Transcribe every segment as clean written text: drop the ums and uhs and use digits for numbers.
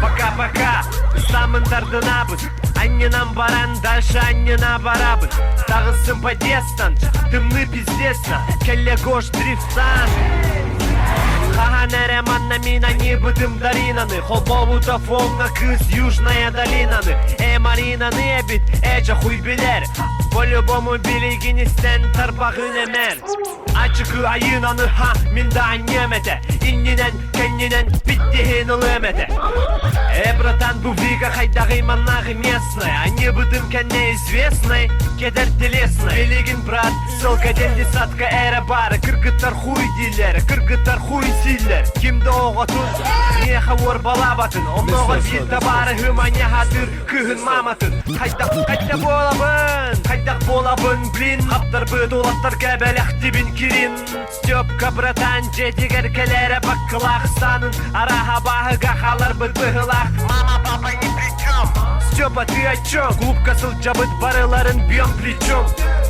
Пока-пока, ыстамындардынабыз. Анненан баран, дальше аннена барабыз. Тағысын подестан, дымны пиздесно. Келле гош дрифтан. Хахан эреманна мина не быдым даринаны. Холбовуда фонга кыз южная долинаны. Маринаны эбит, эча хуй билер. По-любому билигинистен тарпағын эмер. Ачықы айынаны ха, минда аннемете. Иннинен, кеннинен, биттихин ылымете. Братан, бувига хайдагы маннагы местной. Они быдым кенне известной, кедер телесной. Билигин брат, ссылка ден десатка эре бары. Кыргыттар хуй дилер, кыргыттар хуй силлер. Кимді оғытын, неха ор балабатын. Омноға битта бары хыманя хатыр, күхін маматын. Қайта болабын, қайдақ болабын, блин. Хаптар бұд олаттар кәбәләқ дебін кирин. Степка братан, жетігер келері баққылақ станын. Араға бағыға қалар бұд бұғылақ. Мама, папа ни при чем. Степа, ты о чем? Клубка сылчабыт барыларын бьем плечом.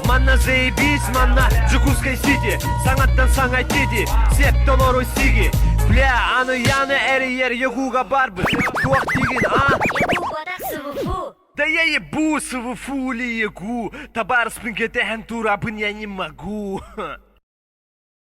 Манна заебись, манна Джукускай сити. Саңаттан саңай теди, септолору сиги. Бля, аны яны әрі ер егуға барбыз. Туақ деген, а? Да я ебу, СВФУ или егу. Табар спинкете хентура, бын я не могу.